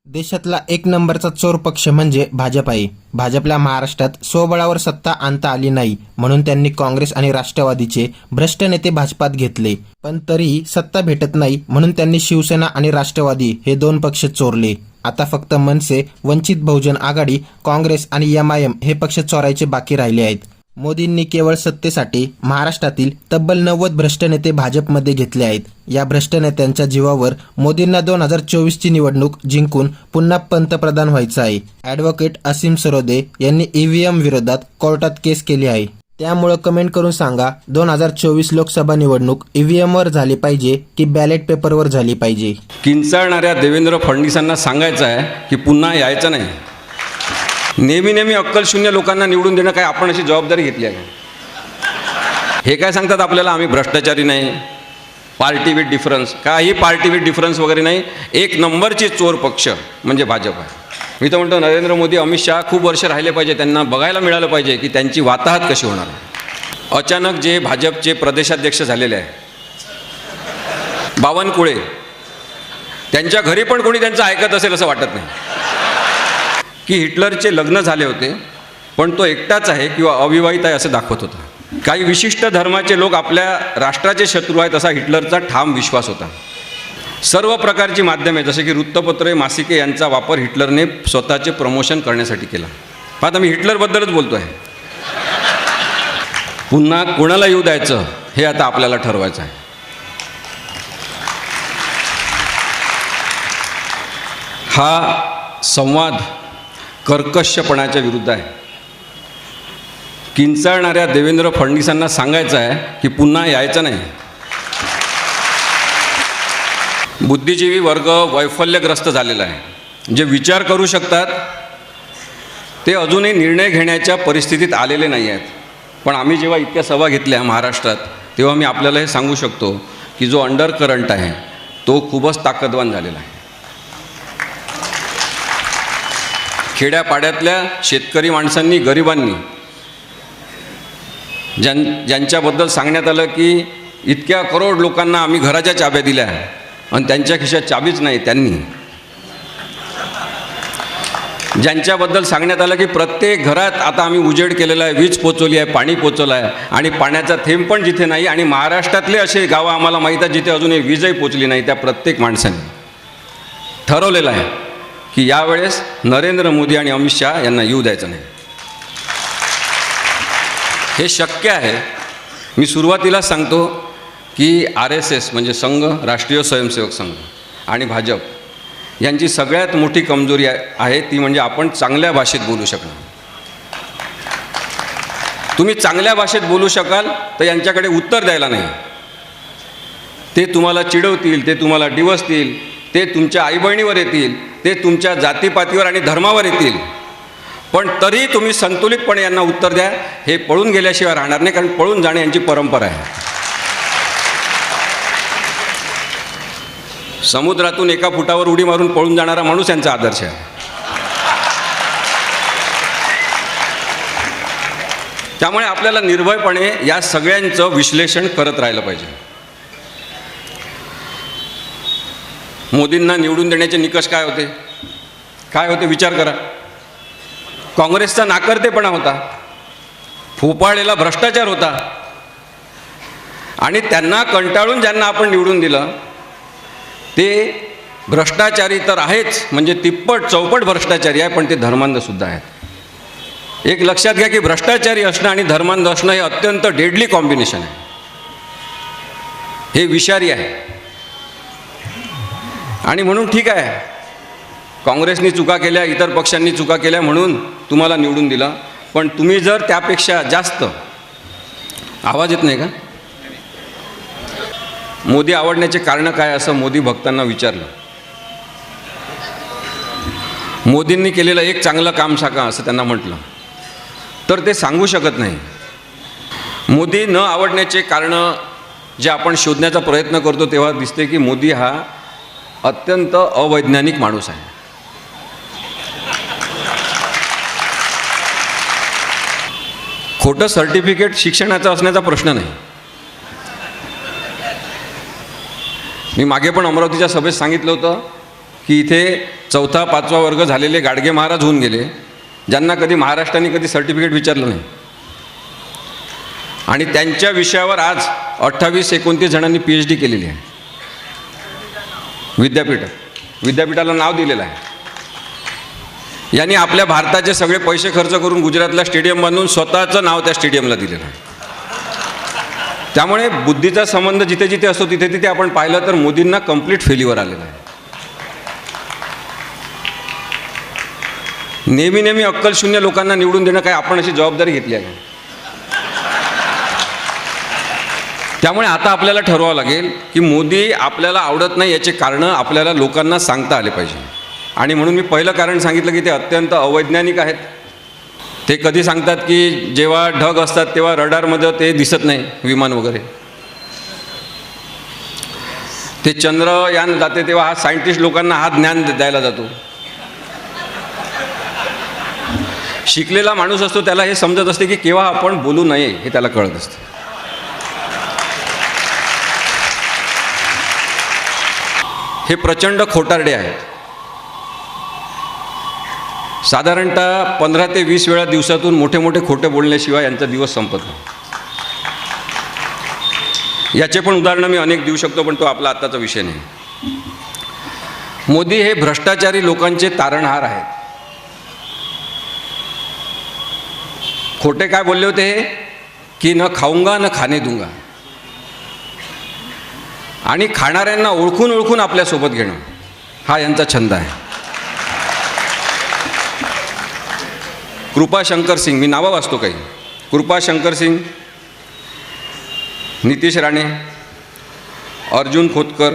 देशातला एक नंबरचा चोर पक्ष म्हणजे भाजप आहे. भाजपला महाराष्ट्रात स्वबळावर सत्ता आणता आली नाही, म्हणून त्यांनी काँग्रेस आणि राष्ट्रवादीचे भ्रष्ट नेते भाजपात घेतले. पण तरीही सत्ता भेटत नाही, म्हणून त्यांनी शिवसेना आणि राष्ट्रवादी हे दोन पक्ष चोरले. आता फक्त मनसे, वंचित बहुजन आघाडी, काँग्रेस आणि MIM हे पक्ष चोरायचे बाकी राहिले आहेत. मोदींनी केवळ सत्तेसाठी महाराष्ट्रातील तब्बल 90 भ्रष्ट नेते भाजपमध्ये घेतले आहेत. या भ्रष्ट नेत्यांच्या जीवावर मोदींना 2024ची निवडणूक जिंकून पुन्हा पंतप्रधान व्हायचं आहे. ॲडव्होकेट असीम सरोदे यांनी EVM विरोधात कोर्टात केस केली आहे. त्यामुळं कमेंट करून सांगा, 2024 लोकसभा निवडणूक EVMवर झाली पाहिजे की बॅलेट पेपरवर झाली पाहिजे. किंचाळणाऱ्या देवेंद्र फडणवीसांना सांगायचं आहे की पुन्हा यायचं नाही. नेहमी अक्कलशून्य लोकांना निवडून देणं काय आपण अशी जबाबदारी घेतली आहे? हे काय सांगतात आपल्याला, आम्ही भ्रष्टाचारी नाही, पार्टी विथ डिफरन्स. काही पार्टी विथ डिफरन्स वगैरे नाही. एक नंबरची चोर पक्ष म्हणजे भाजप आहे. मी तर म्हणतो नरेंद्र मोदी, अमित शहा खूप वर्ष राहिले पाहिजे, त्यांना बघायला मिळालं पाहिजे की त्यांची वाताहत कशी होणार. अचानक जे भाजपचे प्रदेशाध्यक्ष झालेले आहे बावनकुळे, त्यांच्या घरी पण कोणी त्यांचं ऐकत असेल असं वाटत नाही. की हिटलरचे लग्न झाले होते पण तो एकटाच आहे किंवा अविवाहित आहे असं दाखवत होता. काही विशिष्ट धर्माचे लोक आपल्या राष्ट्राचे शत्रू आहेत असा हिटलरचा ठाम विश्वास होता. सर्व प्रकारची माध्यमे जसे की वृत्तपत्रे, मासिके यांचा वापर हिटलरने स्वतःचे प्रमोशन करण्यासाठी केला. आता मी हिटलरबद्दलच बोलतो आहे. पुन्हा कोणाला येऊ द्यायचं हे आता आपल्याला ठरवायचं आहे. हा संवाद कर्कशपणाच्या विरुद्ध आहे. किंचाळणाऱ्या देवेंद्र फडणवीसांना सांगायचं आहे की पुन्हा यायचं नाही. बुद्धिजीवी वर्ग वैफल्यग्रस्त झालेला आहे. जे विचार करू शकतात ते अजूनही निर्णय घेण्याच्या परिस्थितीत आलेले नाही आहेत. पण आम्ही जेव्हा इतक्या सभा घेतल्या महाराष्ट्रात, तेव्हा मी आपल्याला हे सांगू शकतो की जो अंडर करंट आहे तो खूपच ताकदवान झालेला आहे. खेड्यापाड्यातल्या शेतकरी माणसांनी, गरिबांनी, ज्यांच्याबद्दल सांगण्यात आलं की इतक्या करोड लोकांना आम्ही घराच्या चाब्या दिल्या आणि त्यांच्या खिशात चाबीच नाही, त्यांनी, ज्यांच्याबद्दल सांगण्यात आलं की प्रत्येक घरात आता आम्ही उजेड केलेला आहे, वीज पोचवली आहे, पाणी पोचवलं आहे आणि पाण्याचा थेंब पण जिथे नाही, आणि महाराष्ट्रातले असे गावं आम्हाला माहीत आहे जिथे अजूनही वीजही पोचली नाही, त्या प्रत्येक माणसाने ठरवलेलं आहे की यावेळेस नरेंद्र मोदी आणि अमित शहा यांना येऊ द्यायचं नाही. हे शक्य आहे. मी सुरुवातीला सांगतो की RSS म्हणजे संघ, राष्ट्रीय स्वयंसेवक संघ आणि भाजप यांची सगळ्यात मोठी कमजोरी आहे ती म्हणजे आपण चांगल्या भाषेत बोलू शकणं. तुम्ही चांगल्या भाषेत बोलू शकाल तर यांच्याकडे उत्तर द्यायला नाही. ते तुम्हाला चिडवतील, ते तुम्हाला डिवसतील, ते तुमच्या आईबहिणीवर येतील, ते तुमच्या जातीपातीवर आणि धर्मावर येतील, पण तरी तुम्ही संतुलितपणे यांना उत्तर द्या. हे पळून गेल्याशिवाय राहणार नाही, कारण पळून जाणे यांची परंपरा आहे. समुद्रातून एका फुटावर उडी मारून पळून जाणारा माणूस यांचा आदर्श आहे. त्यामुळे आपल्याला निर्भयपणे या सगळ्यांचं विश्लेषण करत राहिलं पाहिजे. मोदींना निवडून देण्याचे निकष काय होते विचार करा. काँग्रेसचा नाकर्तेपणा होता, फोपाळलेला भ्रष्टाचार होता, आणि त्यांना कंटाळून ज्यांना आपण निवडून दिलं ते भ्रष्टाचारी तर आहेच, म्हणजे तिप्पट चौपट भ्रष्टाचारी आहे, पण ते धर्मांध सुद्धा आहेत. एक लक्षात घ्या की भ्रष्टाचारी असणं आणि धर्मांध असणं हे अत्यंत डेडली कॉम्बिनेशन आहे. हे विषारी आहे. आणि म्हणून ठीक आहे, काँग्रेसनी चुका केल्या, इतर पक्षांनी चुका केल्या म्हणून तुम्हाला निवडून दिलं, पण तुम्ही जर त्यापेक्षा जास्त, आवाज येत नाही का? मोदी आवडण्याचे कारण काय असं मोदी भक्तांना विचारलं. मोदींनी केलेलं एक चांगलं काम सांगा असं त्यांना म्हटलं तर ते सांगू शकत नाही. मोदी न आवडण्याचे कारण जे आपण शोधण्याचा प्रयत्न करतो तेव्हा दिसते की मोदी हा अत्यंत अवैज्ञानिक माणूस आहे. खोटं सर्टिफिकेट शिक्षणाचा असण्याचा प्रश्न नाही. मी मागे पण अमरावतीच्या सभेत सांगितलं होतं की इथे 4था 5वा वर्ग झालेले गाडगे महाराज होऊन गेले, ज्यांना कधी महाराष्ट्राने कधी सर्टिफिकेट विचारलं नाही, आणि त्यांच्या विषयावर आज 28-29 जणांनी PhD केलेली आहे. विद्यापीठाला नाव दिलेलं आहे. यांनी आपल्या भारताचे सगळे पैसे खर्च करून गुजरातला स्टेडियम बांधून स्वतःचं नाव त्या स्टेडियमला दिलेलं आहे. त्यामुळे बुद्धीचा संबंध जिथे जिथे असतो तिथे तिथे आपण पाहिलं तर मोदींना कंप्लीट फेल्युअर आलेलं आहे. नेहमी नेहमी अक्कलशून्य लोकांना निवडून देणं काय आपण अशी जबाबदारी घेतली आहे. त्यामुळे आता आपल्याला ठरवावं लागेल की मोदी आपल्याला आवडत नाही याचे कारणं आपल्याला लोकांना सांगता आले पाहिजे. आणि म्हणून मी पहिलं कारण सांगितलं की ते अत्यंत अवैज्ञानिक आहेत. ते कधी सांगतात की जेव्हा ढग असतात तेव्हा रडारमध्ये ते दिसत नाही विमान वगैरे. ते चंद्रयान जाते तेव्हा हा सायंटिस्ट लोकांना हा ज्ञान द्यायला जातो. शिकलेला माणूस असतो त्याला हे समजत असते की केव्हा आपण बोलू नये हे त्याला कळत असते. हे प्रचंड खोटारडे आहेत. साधारणतः 15 ते 20 वेळा दिवसातून मोठे मोठे खोटे बोलण्याशिवाय यांचा दिवस संपत नाही. याचे पण उदाहरणं मी अनेक देऊ शकतो, पण तो आपला आत्ताचा विषय नाही. मोदी हे भ्रष्टाचारी लोकांचे तारणहार आहेत. खोटे काय बोलले होते हे की न खाऊंगा न खाने दूंगा, आणि खाणाऱ्यांना ओळखून ओळखून आपल्यासोबत घेणं हा यांचा छंद आहे. कृपा शंकर सिंग, मी नावं वाचतो काही. कृपा शंकर सिंग, नितीश राणे, अर्जुन खोतकर,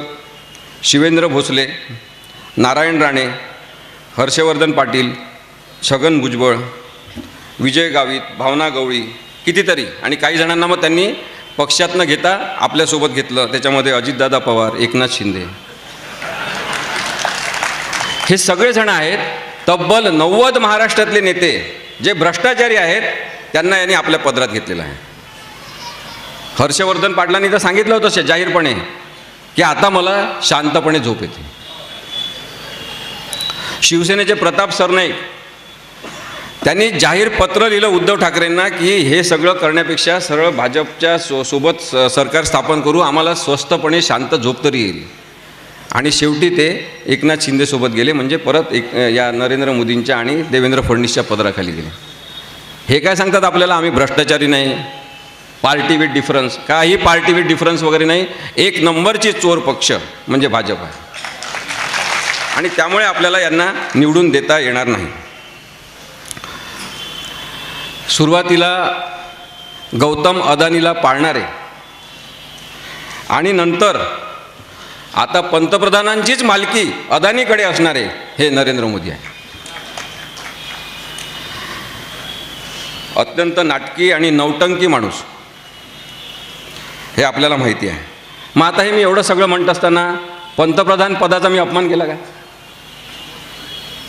शिवेंद्र भोसले, नारायण राणे, हर्षवर्धन पाटील, छगन भुजबळ, विजय गावित, भावना गवळी, कितीतरी. आणि काही जणांना मग त्यांनी पक्षात न घेता आपल्यासोबत घेतलं. त्याच्यामध्ये अजितदादा पवार, एकनाथ शिंदे, हे सगळेजण आहेत. तब्बल 90 महाराष्ट्रातले नेते जे भ्रष्टाचारी आहेत त्यांना यांनी आपल्या पदरात घेतलेलं आहे. हर्षवर्धन पाटलांनी तर सांगितलं होतं जाहीरपणे की आता मला शांतपणे झोप येते. शिवसेनेचे प्रताप सरनाईक, त्यांनी जाहीर पत्र लिहिलं उद्धव ठाकरेंना की हे सगळं करण्यापेक्षा सरळ भाजपच्या सोबत सरकार स्थापन करू, आम्हाला स्वस्तपणे शांत झोप तरी येईल. आणि शेवटी ते एकनाथ शिंदेसोबत गेले, म्हणजे परत या नरेंद्र मोदींच्या आणि देवेंद्र फडणवीसच्या पदराखाली गेले. हे काय सांगतात आपल्याला, आम्ही भ्रष्टाचारी नाही, पार्टी विथ डिफरन्स. काही पार्टी विथ डिफरन्स वगैरे नाही. एक नंबरची चोर पक्ष म्हणजे भाजप आहे. आणि त्यामुळे आपल्याला यांना निवडून देता येणार नाही. सुरुवातीला गौतम अदानीला पाळणारे आणि नंतर आता पंतप्रधानांचीच मालकी अदानीकडे असणारे हे नरेंद्र मोदी आहे. अत्यंत नाटकी आणि नौटंकी माणूस हे आपल्याला माहिती आहे. मग आता हे मी एवढं सगळं म्हणत असताना पंतप्रधान पदाचा मी अपमान केला का?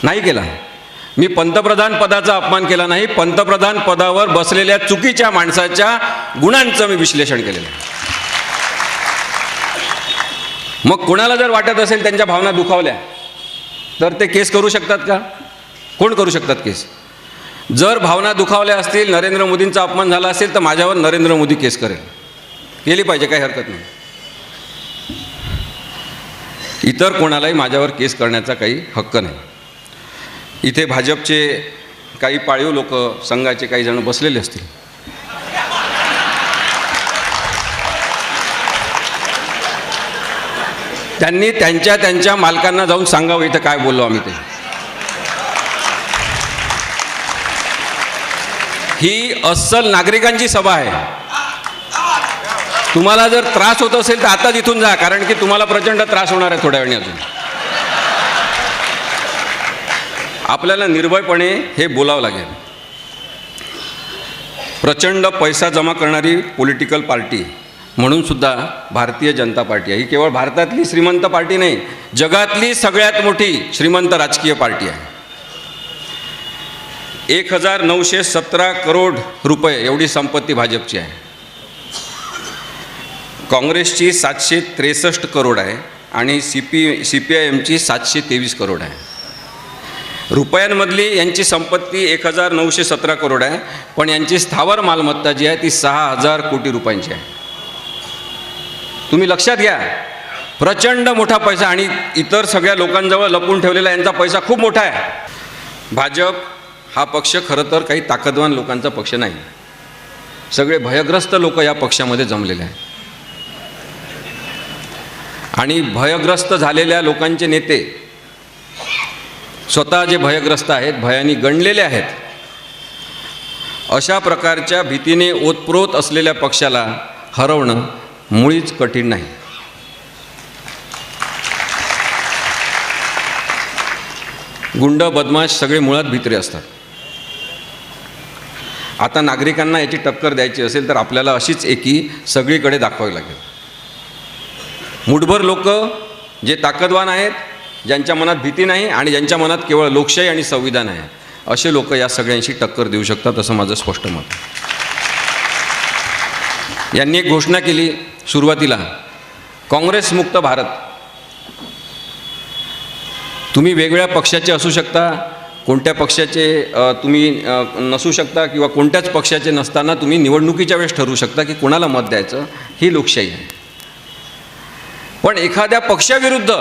नाही केला. मी पंतप्रधान पदाचा अपमान केला नाही. पंतप्रधान पदावर बसलेल्या चुकीच्या माणसाच्या गुणांचं मी विश्लेषण केलेलं आहे. मग कोणाला जर वाटत असेल त्यांच्या भावना दुखावल्या तर ते केस करू शकतात का? कोण करू शकतात केस? जर भावना दुखावल्या असतील, नरेंद्र मोदींचा अपमान झाला असेल तर माझ्यावर नरेंद्र मोदी केस करेल. केली पाहिजे, काही हरकत नाही. इतर कोणालाही माझ्यावर केस करण्याचा काही हक्क नाही. इथे भाजपचे काही पाळीव लोक, संघाचे काही जण बसलेले असतील. त्यांनी त्यांच्या मालकांना जाऊन सांगावं इथं काय बोललो आम्ही ते. ही अस्सल नागरिकांची सभा आहे. तुम्हाला जर त्रास होत असेल तर आताच इथून जा, कारण की तुम्हाला प्रचंड त्रास होणार आहे थोड्या वेळाने अजून. आपल्याला निर्भयपणे हे बोलावं लागेल. प्रचंड पैसा जमा करणारी पॉलिटिकल पार्टी म्हणून सुद्धा भारतीय जनता पार्टी आहे. ही केवळ भारतातली श्रीमंत पार्टी नाही, जगातली सगळ्यात मोठी श्रीमंत राजकीय पार्टी आहे. 1917 करोड रुपये एवढी संपत्ती भाजपची आहे. काँग्रेसची 763 करोड आहे आणि CPIMची 723 करोड आहे. रुपयांमधली यांची संपत्ती 1917 करोड आहे, पण यांची स्थावर मालमत्ता जी आहे ती 6000 कोटी रुपयांची आहे. तुम्ही लक्षात घ्या, प्रचंड मोठा पैसा आणि इतर सगळ्या लोकांजवळ लपून ठेवलेला यांचा पैसा खूप मोठा आहे. भाजप हा पक्ष खरं तर काही ताकदवान लोकांचा पक्ष नाही. सगळे भयग्रस्त लोक या पक्षामध्ये जमलेले आहेत आणि भयग्रस्त झालेल्या लोकांचे नेते स्वतः जे भयग्रस्त आहेत, भयानी गणलेले आहेत, अशा प्रकारच्या भीतीने ओतप्रोत असलेल्या पक्षाला हरवणं मुळीच कठीण नाही. गुंड बदमाश सगळे मुळात भित्रे असतात. आता नागरिकांना याची टक्कर द्यायची असेल तर आपल्याला अशीच एकी सगळीकडे दाखवावी लागेल. मुठभर लोक जे ताकदवान आहेत, ज्यांच्या मनात भीती नाही आणि ज्यांच्या मनात केवळ लोकशाही आणि संविधान आहे, असे लोक या सगळ्यांशी टक्कर देऊ शकतात असं माझं स्पष्ट मत. यांनी एक घोषणा केली सुरुवातीला, काँग्रेस मुक्त भारत. तुम्ही वेगळ्या पक्षाचे असू शकता, कोणत्या पक्षाचे तुम्ही नसू शकता किंवा कोणत्याच पक्षाचे नसताना तुम्ही निवडणुकीच्या वेळेस ठरवू शकता की कोणाला मत द्यायचं, ही लोकशाही आहे. पण एखाद्या पक्षाविरुद्ध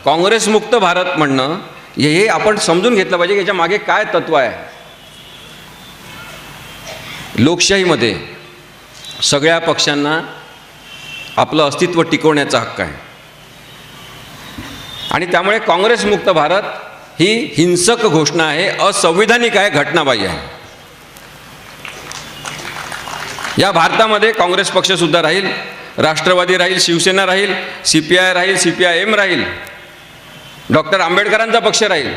काँग्रेस मुक्त भारत म्हणणं हे आपण समजून घेतलं पाहिजे की याच्या मागे काय तत्व आहे. लोकशाहीमध्ये सगळ्या पक्षांना आपलं अस्तित्व टिकवण्याचा हक्क आहे आणि त्यामुळे काँग्रेस मुक्त भारत ही हिंसक घोषणा आहे, असंविधानिक आहे, घटनाबाह्य आहे. या भारतामध्ये काँग्रेस पक्षसुद्धा राहील, राष्ट्रवादी राहील, शिवसेना राहील, CPI राहील, CPIM राहील, डॉक्टर आंबेडकरांचा पक्ष राहील,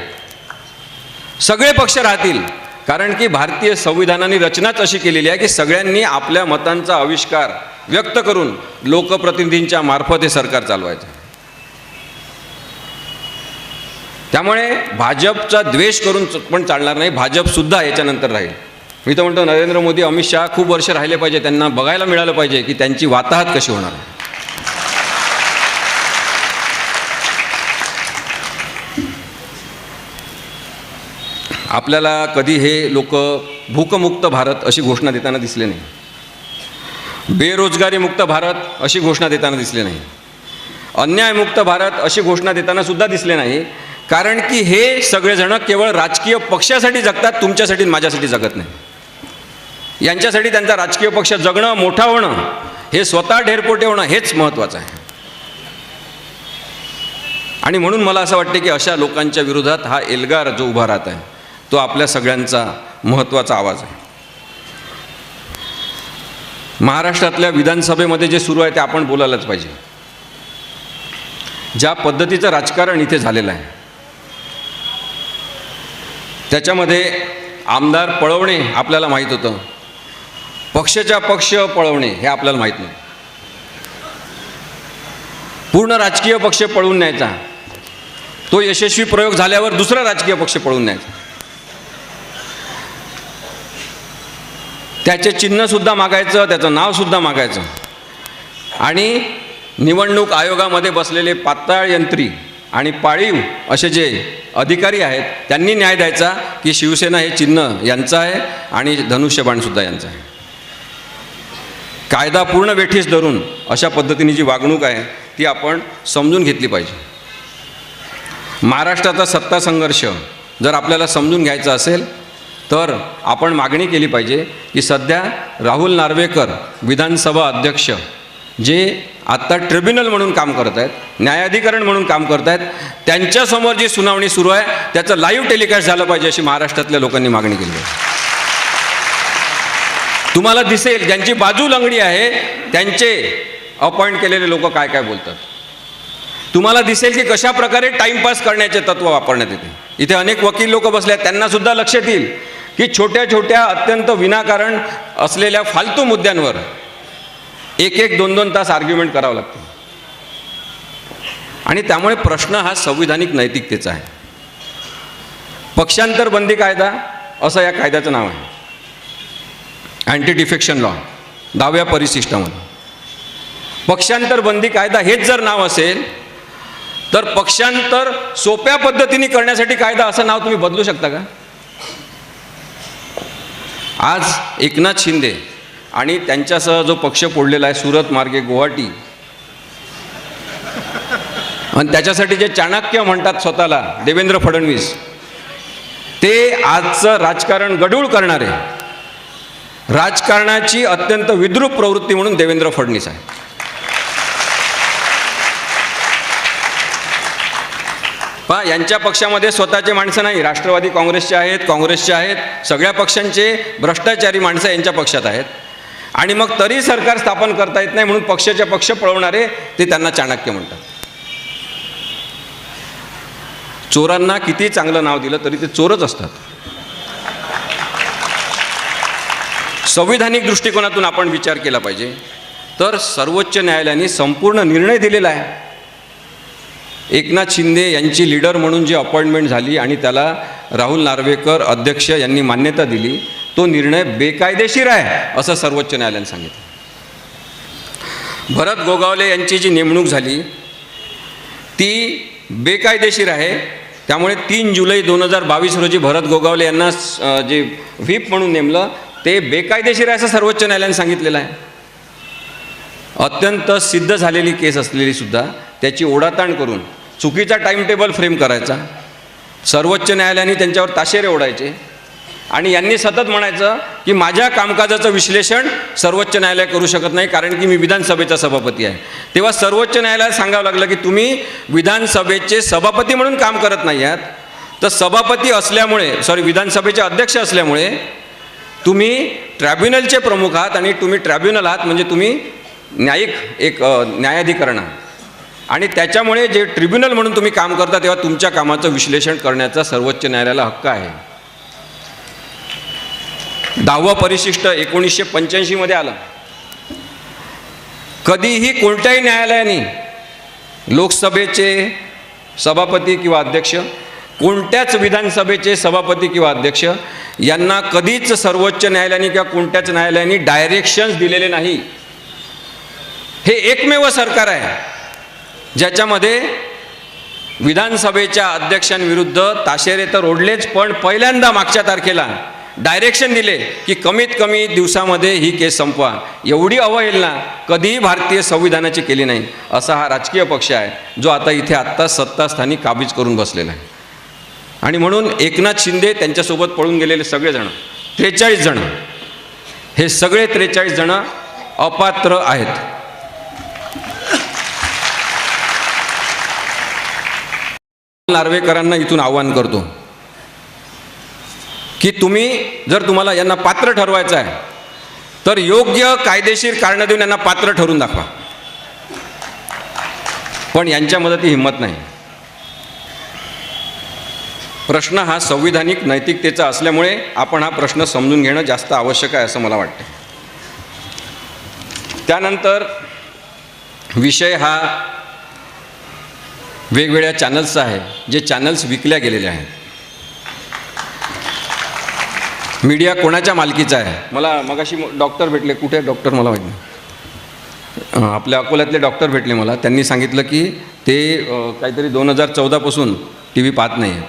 सगळे पक्ष राहतील. कारण की भारतीय संविधानाने रचनाच अशी केलेली आहे की सगळ्यांनी आपल्या मतांचा आविष्कार व्यक्त करून लोकप्रतिनिधींच्या मार्फत हे सरकार चालवायचं. त्यामुळे भाजपचा द्वेष करून पण चालणार नाही. भाजपसुद्धा याच्यानंतर राहील. मी तर म्हणतो नरेंद्र मोदी, अमित शहा खूप वर्ष राहिले पाहिजे, त्यांना बघायला मिळालं पाहिजे की त्यांची वाताहत कशी होणार आहे. आपल्याला कधी हे लोक भूकमुक्त भारत अशी घोषणा देताना दिसले नाही, बेरोजगारी मुक्त भारत अशी घोषणा देताना दिसले नाही, अन्यायमुक्त भारत अशी घोषणा देताना सुद्धा दिसले नाही. कारण की हे सगळेजण केवळ राजकीय पक्षासाठी जगतात, तुमच्यासाठी माझ्यासाठी जगत नाही. यांच्यासाठी त्यांचा राजकीय पक्ष जगणं, मोठा होणं, हे स्वतः ढेरपोटे होणं हेच महत्त्वाचं आहे. आणि म्हणून मला असं वाटते की अशा लोकांच्या विरोधात हा एल्गार जो उभा राहत आहे तो आपल्या सगळ्यांचा महत्त्वाचा आवाज आहे. महाराष्ट्रातल्या विधानसभेमध्ये जे सुरू आहे ते आपण बोलायलाच पाहिजे. ज्या पद्धतीचं राजकारण इथे झालेलं आहे त्याच्यामध्ये आमदार पळवणे आपल्याला माहीत होतं, पक्षाच्या पक्ष पळवणे हे आपल्याला माहीत नाही. पूर्ण राजकीय पक्ष पळवून न्यायचा, तो यशस्वी प्रयोग झाल्यावर दुसरा राजकीय पक्ष पळवून न्यायचा, त्याचे चिन्हसुद्धा मागायचं, त्याचं नावसुद्धा मागायचं. आणि निवडणूक आयोगामध्ये बसलेले पाताळ यंत्री आणि पाळीव असे जे अधिकारी आहेत त्यांनी न्याय द्यायचा की शिवसेना हे चिन्ह यांचं आहे आणि धनुष्यबाणसुद्धा यांचं आहे. कायदा पूर्ण वेठीस धरून अशा पद्धतीने जी वागणूक आहे ती आपण समजून घेतली पाहिजे. महाराष्ट्राचा सत्ता संघर्ष जर आपल्याला समजून घ्यायचा असेल तर आपण मागणी केली पाहिजे की सध्या राहुल नार्वेकर विधानसभा अध्यक्ष जे आत्ता ट्रिब्युनल म्हणून काम करत आहेत, न्यायाधिकरण म्हणून काम करत आहेत, त्यांच्यासमोर जी सुनावणी सुरू आहे त्याचं लाईव्ह टेलिकास्ट झालं पाहिजे अशी महाराष्ट्रातल्या लोकांनी मागणी केली आहे. तुम्हाला दिसेल ज्यांची बाजू लंगडी आहे त्यांचे अपॉइंट केलेले लोक काय काय बोलतात. तुम्हाला दिसेल की कशा प्रकारे टाइमपास करण्याचे तत्व वापरण्यात येते. इथे अनेक वकील लोक बसले आहेत, त्यांना सुद्धा लक्षात येईल की छोट्या छोट्या अत्यंत विनाकारण असलेल्या फालतू मुद्द्यांवर 1-1, 2-2 तास आर्ग्युमेंट करावं लागतं. आणि त्यामुळे प्रश्न हा संविधानिक नैतिकतेचा आहे. पक्षांतर बंदी कायदा असं या कायद्याचं नाव आहे, अँटी डिफेक्शन लॉ, 10व्या परिशिष्टामध्ये. पक्षांतर बंदी कायदा हेच जर नाव असेल तर पक्षांतर सोप्या पद्धतीने करण्यासाठी कायदा असं नाव तुम्ही बदलू शकता का? आज एकनाथ शिंदे आणि त्यांच्यासह जो पक्ष फोडलेला आहे सुरत मार्गे गुवाहाटी, आणि त्याच्यासाठी जे चाणक्य म्हणतात स्वतःला देवेंद्र फडणवीस, ते आजचं राजकारण गढूळ करणारे, राजकारणाची अत्यंत विद्रूप प्रवृत्ती म्हणून देवेंद्र फडणवीस आहे. पहा, यांच्या पक्षामध्ये स्वतःचे माणसं नाही, राष्ट्रवादी काँग्रेसचे आहेत, सगळ्या पक्षांचे भ्रष्टाचारी माणसं यांच्या पक्षात आहेत, आणि मग तरी सरकार स्थापन करता येत नाही म्हणून पक्षाच्या पक्ष पळवणारे ते त्यांना चाणक्य म्हणतात. चोरांना किती चांगलं नाव दिलं तरी ते चोरच असतात. संविधानिक दृष्टिकोनातून आपण विचार केला पाहिजे. तर सर्वोच्च न्यायालयाने संपूर्ण निर्णय दिलेला आहे. एकनाथ शिंदे यांची लीडर म्हणून जी अपॉइंटमेंट झाली आणि त्याला राहुल नार्वेकर अध्यक्ष यांनी मान्यता दिली, तो निर्णय बेकायदेशीर आहे असं सर्वोच्च न्यायालयाने सांगितलं. भरत गोगावले यांची जी नेमणूक झाली ती बेकायदेशीर आहे. त्यामुळे 3 जुलै 2022 रोजी भरत गोगावले यांना जे व्हीप म्हणून नेमलं ते बेकायदेशीर आहे असं सर्वोच्च न्यायालयाने सांगितलेलं आहे. अत्यंत सिद्ध झालेली केस असलेली सुद्धा त्याची ओढाताण करून चुकीचा टाईम टेबल फ्रेम करायचा, सर्वोच्च न्यायालयाने त्यांच्यावर ताशेरे ओढायचे, आणि यांनी सतत म्हणायचं की माझ्या कामकाजाचं विश्लेषण सर्वोच्च न्यायालय करू शकत नाही कारण की मी विधानसभेचा सभापती आहे. तेव्हा सर्वोच्च न्यायालयाला सांगावं लागलं की तुम्ही विधानसभेचे सभापती म्हणून काम करत नाही आहात, तर सभापती असल्यामुळे विधानसभेचे अध्यक्ष असल्यामुळे तुम्ही ट्रायब्युनलचे प्रमुख आहात, आणि तुम्ही ट्रायब्युनल आहात म्हणजे तुम्ही न्यायिक एक न्यायाधिकरण आहात, आणि त्याच्यामुळे जे ट्रिब्युनल म्हणून तुम्ही काम करता तेव्हा तुमच्या कामाचं विश्लेषण करण्याचा सर्वोच्च न्यायालयाला हक्क आहे. 10वं परिशिष्ट 1985 मध्ये आलं. कधीही कोणत्याही न्यायालयाने लोकसभेचे सभापती किंवा अध्यक्ष, कोणत्याच विधानसभेचे सभापती किंवा अध्यक्ष यांना कधीच सर्वोच्च न्यायालयाने किंवा कोणत्याच न्यायालयाने डायरेक्शन्स दिलेले नाही. हे एकमेव सरकार आहे ज्याच्यामध्ये विधानसभेच्या अध्यक्षांविरुद्ध ताशेरे तर ओढलेच, पण पहिल्यांदा मागच्या तारखेला डायरेक्शन दिले की कमीत कमी दिवसामध्ये ही केस संपवा. एवढी अवहेलना कधीही भारतीय संविधानाची केली नाही असा हा राजकीय पक्ष आहे जो आता इथे आत्ता सत्तास्थानी काबीज करून बसलेला आहे. आणि म्हणून एकनाथ शिंदे त्यांच्यासोबत पळून गेलेले सगळेजण 43 जण, हे सगळे 43 जण अपात्र आहेत. नार्वेकरांना इथून आवाहन करतो की तुम्हाला यांना पात्र ठरवायचं आहे तर योग्य कायदेशीर कारण देऊन यांना पात्र ठरवून दाखवा. पण यांच्यामध्ये ती हिंमत नाही. प्रश्न हा संविधानिक नैतिकतेचा असल्यामुळे आपण हा प्रश्न समजून घेणं जास्त आवश्यक आहे असं मला वाटतं. त्यानंतर विषय हा वेगवेगळ्या चॅनल्सचा आहे, जे चॅनल्स विकल्या गेलेले आहेत. मीडिया कोणाच्या मालकीचा आहे? मला मगाशी डॉक्टर भेटले, कुठे डॉक्टर मला माहीत नाही, आपल्या अकोल्यातले डॉक्टर भेटले मला. त्यांनी सांगितलं की ते काहीतरी 2014 पासून टी व्ही पाहत नाही आहेत.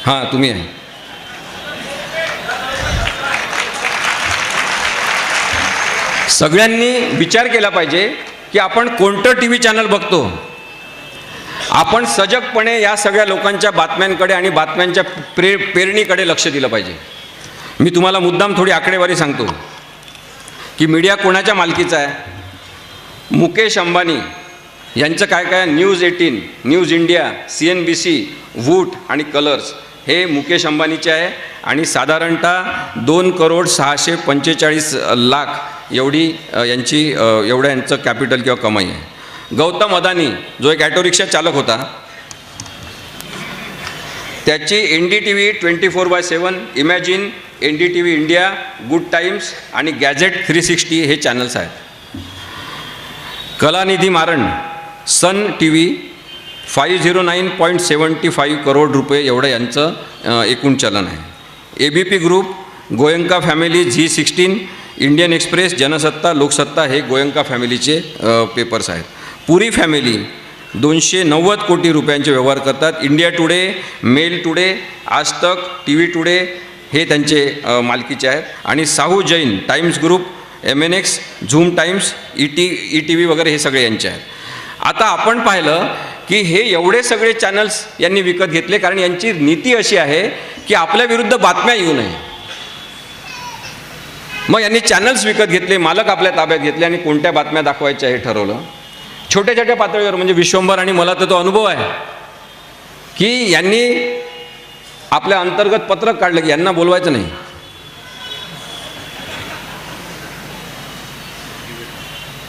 हां, तुम्ही आहे. सगळ्यांनी विचार केला पाहिजे की आपण कोणतं टी व्ही चॅनल बघतो. आपण सजगपणे या सगळ्या लोकांच्या बातम्यांकडे आणि बातम्यांच्या पेरणीकडे लक्ष दिलं पाहिजे. मी तुम्हाला मुद्दाम थोडी आकडेवारी सांगतो की मीडिया कोणाच्या मालकीचा आहे. मुकेश अंबानी यांचं काय काय, न्यूज 18, न्यूज इंडिया, CNBC, वूट आणि कलर्स हे मुकेश अंबानीचे आहे, आणि साधारणतः 2,645,00,000 एवढी यांचं कॅपिटल किंवा कमाई आहे. गौतम अदानी जो एक ॲटो रिक्षा चालक होता, त्याची NDTV 24/7, imagine, NDTV India, good times आणि गॅझेट 360 हे चॅनल्स आहेत. कलानिधी मारन, सन TV 509.75 करोड रुपये एवढं यांचं एकूण चलन आहे. ABP group, Goenka family, G16, Indian express, Jansatta, Loksatta हे गोयंका फॅमिलीचे पेपर्स आहेत. पुरी फॅमिली, 290 कोटी रुपयांचे व्यवहार करतात. इंडिया टुडे, मेल टुडे, आज तक, टी व्ही टुडे हे त्यांचे मालकीचे आहेत. आणि Sahu Jain, times group, MNX, zoom times, ETV वगैरे हे सगळे यांचे आहेत. आता आपण पाहिलं की हे एवढे सगळे चॅनल्स यांनी विकत घेतले कारण यांची नीती अशी आहे की आपल्या विरुद्ध बातम्या येऊ नये. मग यांनी चॅनल्स विकत घेतले, मालक आपल्या ताब्यात घेतले आणि कोणत्या बातम्या दाखवायच्या हे ठरवलं. छोट्या छोट्या पातळीवर म्हणजे विश्वंभर आणि मला तर तो अनुभव आहे की यांनी आपल्या अंतर्गत पत्रक काढलं की यांना बोलवायचं नाही.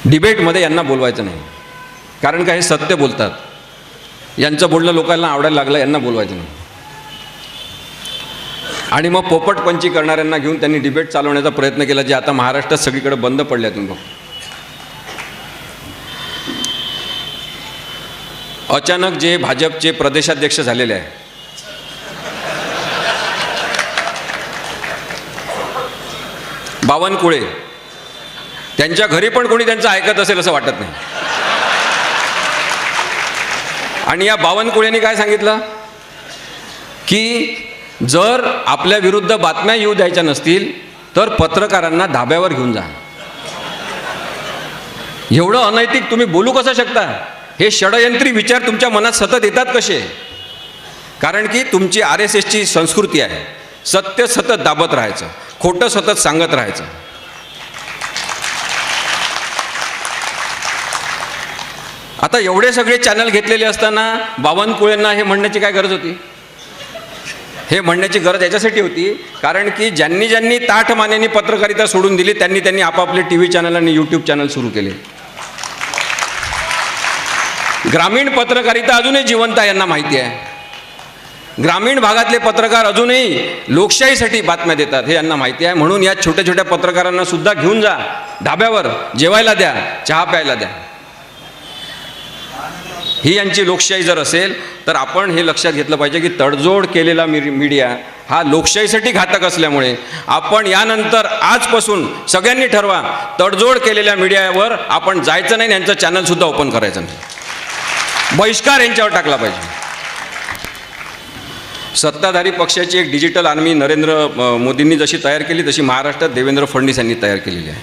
डिबेटमध्ये यांना बोलवायचं नाही कारण का हे सत्य बोलतात. यांचं बोलणं लोकांना आवडायला लागलं, यांना बोलवायचं नाही. आणि मग पोपटपंची करणाऱ्यांना घेऊन त्यांनी डिबेट चालवण्याचा प्रयत्न केला, जे आता महाराष्ट्रात सगळीकडे बंद पडले. तुम्ही बघ, अचानक जे भाजपचे प्रदेशाध्यक्ष झालेले आहे, बावनकुळे, त्यांच्या घरी पण कोणी त्यांचं ऐकत असेल असं वाटत नाही. आणि या बावनकुळेंनी काय सांगितलं की जर आपल्या विरुद्ध बातम्या येऊ द्यायच्या नसतील तर पत्रकारांना धाब्यावर घेऊन जा. एवढं अनैतिक तुम्ही बोलू कसं शकता? हे षडयंत्री विचार तुमच्या मनात सतत येतात कसे? कारण की तुमची RSSची संस्कृती आहे, सत्य सतत दाबत राहायचं, खोटं सतत सांगत राहायचं. आता एवढे सगळे चॅनल घेतलेले असताना बावनकुळेंना हे म्हणण्याची काय गरज होती? हे म्हणण्याची गरज याच्यासाठी होती कारण की ज्यांनी ज्यांनी ताठ मानेने पत्रकारिता सोडून दिली त्यांनी आपापले TV चॅनल आणि YouTube चॅनल सुरू केले. ग्रामीण पत्रकारिता अजूनही जिवंत आहे, यांना माहिती आहे. ग्रामीण भागातले पत्रकार अजूनही लोकशाहीसाठी बातम्या देतात हे यांना माहिती आहे. म्हणून या छोट्या छोट्या पत्रकारांना सुद्धा घेऊन जा धाब्यावर, जेवायला द्या, चहा प्यायला द्या. ही यांची लोकशाही जर असेल तर आपण हे लक्षात घेतलं पाहिजे की तडजोड केलेला मीडिया हा लोकशाहीसाठी घातक असल्यामुळे आपण यानंतर आजपासून सगळ्यांनी ठरवा, तडजोड केलेल्या मीडियावर आपण जायचं नाही, यांचं चॅनलसुद्धा ओपन करायचं नाही, बहिष्कार यांच्यावर टाकला पाहिजे. सत्ताधारी पक्षाची एक डिजिटल आर्मी नरेंद्र मोदींनी जशी तयार केली तशी महाराष्ट्रात देवेंद्र फडणवीस यांनी तयार केलेली आहे.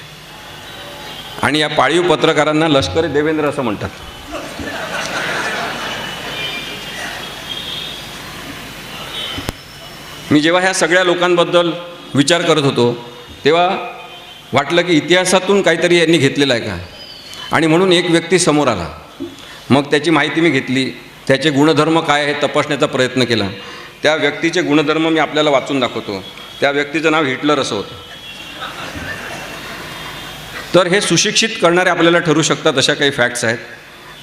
आणि या पाळीव पत्रकारांना लष्करी देवेंद्र असं म्हणतात. मी जेव्हा ह्या सगळ्या लोकांबद्दल विचार करत होतो तेव्हा वाटलं की इतिहासातून काहीतरी यांनी घेतलेलं आहे का. आणि म्हणून एक व्यक्ती समोर आला. मग त्याची माहिती मी घेतली, त्याचे गुणधर्म काय आहे तपासण्याचा प्रयत्न केला. त्या व्यक्तीचे गुणधर्म मी आपल्याला वाचून दाखवतो. त्या व्यक्तीचं नाव हिटलर असं होतं. तर हे सुशिक्षित करणारे आपल्याला ठरू शकतात अशा काही फॅक्ट्स आहेत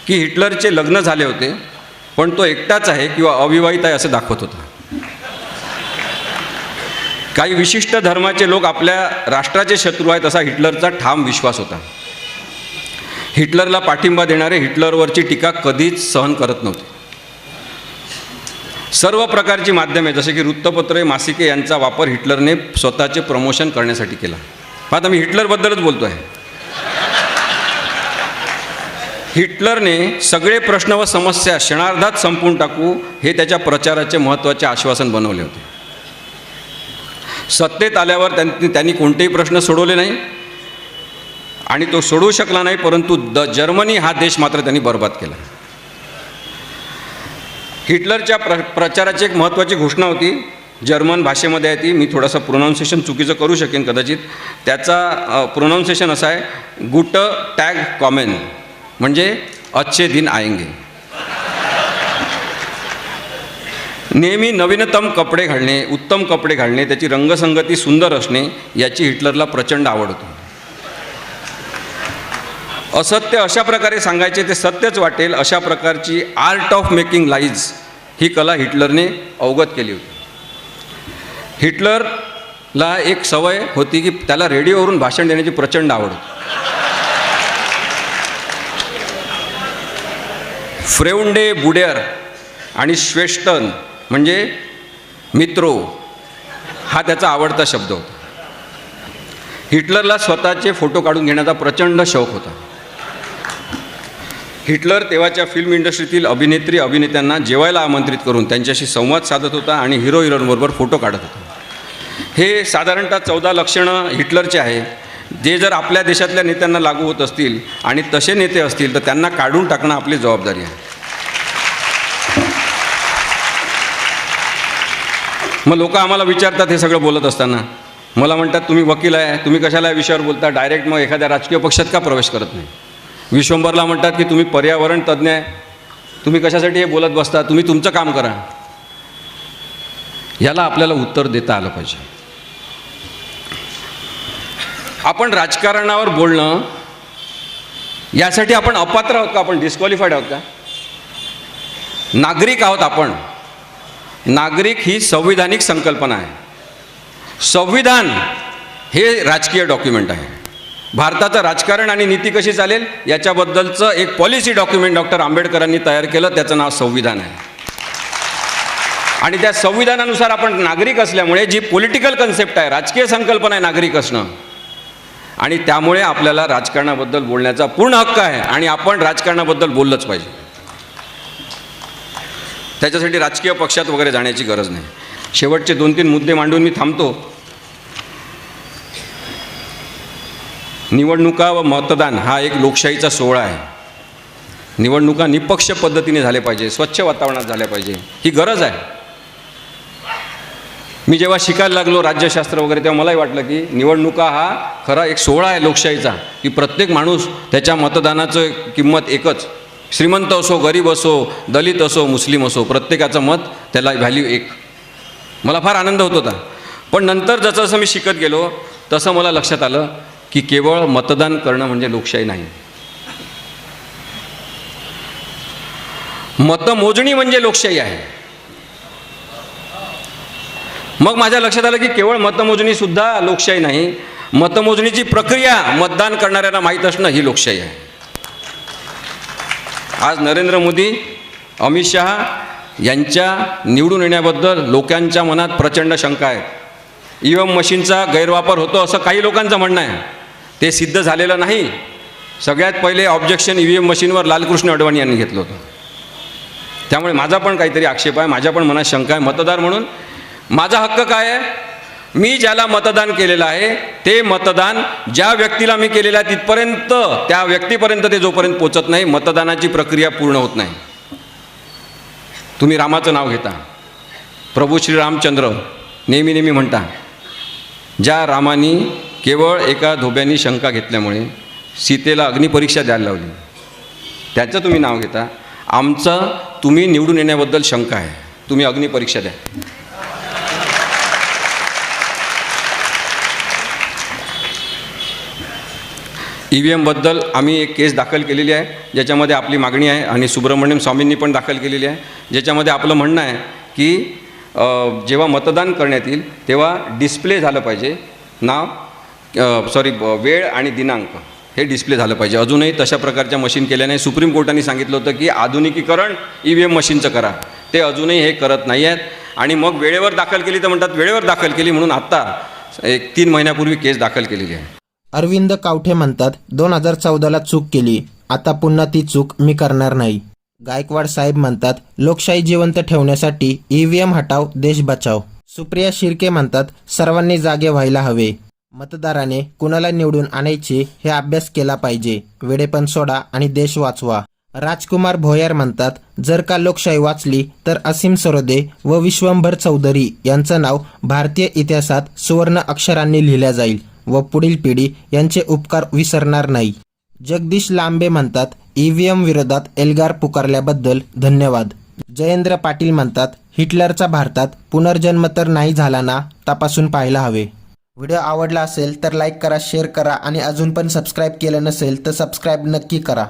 की हिटलरचे लग्न झाले होते पण तो एकटाच आहे किंवा अविवाहित आहे असं दाखवत होता. काही विशिष्ट धर्माचे लोक आपल्या राष्ट्राचे शत्रू आहेत असा हिटलरचा ठाम विश्वास होता. हिटलरला पाठिंबा देणारे हिटलरवरची टीका कधीच सहन करत नव्हते. सर्व प्रकारची माध्यमे जसे की वृत्तपत्रे, मासिके यांचा वापर हिटलरने स्वतःचे प्रमोशन करण्यासाठी केला. आता मी हिटलरबद्दलच बोलतो आहे. हिटलरने सगळे प्रश्न व समस्या क्षणार्धात संपवून टाकू हे त्याच्या प्रचाराचे महत्त्वाचे आश्वासन बनवले होते. सत्तेत आल्यावर त्यांनी कोणतेही प्रश्न सोडवले नाही आणि तो सोडवू शकला नाही, परंतु जर्मनी हा देश मात्र त्यांनी बर्बाद केला. हिटलरच्या प्रचाराची एक महत्त्वाची घोषणा होती, जर्मन भाषेमध्ये आहे ती. मी थोडंसं प्रोनाऊन्सिएशन चुकीचं करू शकेन कदाचित. त्याचा प्रोनाऊन्सिएशन असा आहे, गुट टॅग कॉमेन, म्हणजे अच्छे दिन आएंगे. नेहमी नवीनतम कपडे घालणे, उत्तम कपडे घालणे, त्याची रंगसंगती सुंदर असणे याची हिटलरला प्रचंड आवड होती. असत्य अशा प्रकारे सांगायचे ते सत्यच वाटेल अशा प्रकारची आर्ट ऑफ मेकिंग लाईज ही कला हिटलरने अवगत केली होती. हिटलरला एक सवय होती की त्याला रेडिओवरून भाषण देण्याची प्रचंड आवड होती. फ्रेउंडे बुडेअर आणि श्वेस्टन म्हणजे मित्रो हा त्याचा आवडता शब्द होता. हिटलरला स्वतःचे फोटो काढून घेण्याचा प्रचंड शौक होता. हिटलर तेव्हाच्या फिल्म इंडस्ट्रीतील अभिनेत्री अभिनेत्यांना जेवायला आमंत्रित करून त्यांच्याशी संवाद साधत होता आणि हिरो हिरोईनबरोबर फोटो काढत होता. हे साधारणतः 14 लक्षणं हिटलरचे आहे. जे जर आपल्या देशातल्या नेत्यांना लागू होत असतील आणि तसे नेते असतील तर त्यांना काढून टाकणं आपली जबाबदारी आहे. मग लोक आम्हाला विचारतात हे सगळं बोलत असताना, मला म्हणतात तुम्ही वकील आहे, तुम्ही कशाला या विषयावर बोलता, डायरेक्ट मग एखाद्या राजकीय पक्षात का प्रवेश करत नाही. विश्वंभरला म्हणतात की तुम्ही पर्यावरण तज्ज्ञ आहे, तुम्ही कशासाठी हे बोलत बसता, तुम्ही तुमचं काम करा. याला आपल्याला उत्तर देता आलं पाहिजे. आपण राजकारणावर बोलणं यासाठी आपण अपात्र आहोत का, आपण डिस्क्वालिफाईड आहोत का? नागरिक आहोत आपण. नागरिक ही संविधानिक संकल्पना आहे. संविधान हे राजकीय डॉक्युमेंट आहे. भारताचं राजकारण आणि नीती कशी चालेल याच्याबद्दलचं एक पॉलिसी डॉक्युमेंट डॉक्टर आंबेडकरांनी तयार केलं, त्याचं नाव संविधान आहे. आणि त्या संविधानानुसार आपण नागरिक असल्यामुळे जी पॉलिटिकल कन्सेप्ट आहे, राजकीय संकल्पना आहे नागरिक असणं, आणि त्यामुळे आपल्याला राजकारणाबद्दल बोलण्याचा पूर्ण हक्क आहे आणि आपण राजकारणाबद्दल बोललंच पाहिजे. त्याच्यासाठी राजकीय पक्षात वगैरे जाण्याची गरज नाही. शेवटचे 2-3 मुद्दे मांडून मी थांबतो. निवडणुका व मतदान हा एक लोकशाहीचा सोहळा आहे. निवडणुका निपक्ष पद्धतीने झाल्या पाहिजे, स्वच्छ वातावरणात झाल्या पाहिजे, ही गरज आहे. मी जेव्हा शिकायला लागलो राज्यशास्त्र वगैरे तेव्हा मलाही वाटलं की निवडणुका हा खरा एक सोहळा आहे लोकशाहीचा, की प्रत्येक माणूस त्याच्या मतदानाचं किंमत एकच. श्रीमंत असो, गरीब असो, दलित असो, मुस्लिम असो, प्रत्येकाचं मत त्याला व्हॅल्यू एक. मला फार आनंद होत होता. पण नंतर जसं जसं मी शिकत गेलो तसं मला लक्षात आलं की केवळ मतदान करणं म्हणजे लोकशाही नाही. मतमोजणी म्हणजे लोकशाही आहे. मग माझ्या लक्षात आलं की केवळ मतमोजणीसुद्धा लोकशाही नाही, मतमोजणीची प्रक्रिया मतदान करणाऱ्यांना माहीत असणं ही लोकशाही आहे. आज नरेंद्र मोदी, अमित शहा यांच्या निवडून येण्याबद्दल लोकांच्या मनात प्रचंड शंका आहेत. EVM मशीनचा गैरवापर होतो असं काही लोकांचं म्हणणं आहे. ते सिद्ध झालेलं नाही. सगळ्यात पहिले ऑब्जेक्शन EVM मशीनवर लालकृष्ण अडवाणी यांनी घेतलं होतं. त्यामुळे माझा पण काहीतरी आक्षेप आहे, माझ्या पण मनात शंका आहे. मतदार म्हणून माझा हक्क काय आहे? मी ज्याला मतदान केलेलं आहे ते मतदान ज्या व्यक्तीला मी केलेलं आहे तिथपर्यंत, त्या व्यक्तीपर्यंत ते जोपर्यंत पोचत नाही मतदानाची प्रक्रिया पूर्ण होत नाही. तुम्ही रामाचं नाव घेता, प्रभू श्रीरामचंद्र नेहमी नेहमी म्हणता. ज्या रामानी केवळ एका धोब्यानी शंका घेतल्यामुळे सीतेला अग्निपरीक्षा द्यायला लावली, त्याचं तुम्ही नाव घेता. आमचं तुम्ही निवडून येण्याबद्दल शंका आहे, तुम्ही अग्निपरीक्षा द्या. EVMबद्दल आम्ही एक केस दाखल केलेली आहे ज्याच्यामध्ये आपली मागणी आहे, आणि सुब्रमण्यम स्वामींनी पण दाखल केलेली आहे, ज्याच्यामध्ये आपलं म्हणणं आहे की जेव्हा मतदान करण्यात येईल तेव्हा डिस्प्ले झालं पाहिजे नाव, वेळ आणि दिनांक हे डिस्प्ले झालं पाहिजे. अजूनही तशा प्रकारच्या मशीन केल्या नाही. सुप्रीम कोर्टाने सांगितलं होतं की आधुनिकीकरण EVM मशीनचं करा, ते अजूनही हे करत नाही आहेत. आणि मग वेळेवर दाखल केली तर म्हणतात वेळेवर दाखल केली म्हणून आत्ता एक 3 महिन्यापूर्वी केस दाखल केलेली आहे. अरविंद कावठे म्हणतात 2014ला चूक केली, आता पुन्हा ती चूक मी करणार नाही. गायकवाड साहेब म्हणतात लोकशाही जिवंत ठेवण्यासाठी EVM हटाव, देश बचाव. सुप्रिया शिर्के म्हणतात सर्वांनी जागे व्हायला हवे, मतदाराने कुणाला निवडून आणायचे हे अभ्यास केला पाहिजे, वेडेपण सोडा आणि देश वाचवा. राजकुमार भोयर म्हणतात जर का लोकशाही वाचली तर असीम सरोदे व विश्वंभर चौधरी यांचं नाव भारतीय इतिहासात सुवर्ण अक्षरांनी लिहिल्या जाईल व पुढील पिढी यांचे उपकार विसरणार नाही. जगदीश लांबे म्हणतात EVM विरोधात एल्गार पुकारल्याबद्दल धन्यवाद. जयेंद्र पाटील म्हणतात हिटलरचा भारतात पुनर्जन्म तर नाही झाला ना, तपासून पाहायला हवे. व्हिडिओ आवडला असेल तर लाईक करा, शेअर करा आणि अजून पण सबस्क्राईब केलं नसेल तर सबस्क्राईब नक्की करा.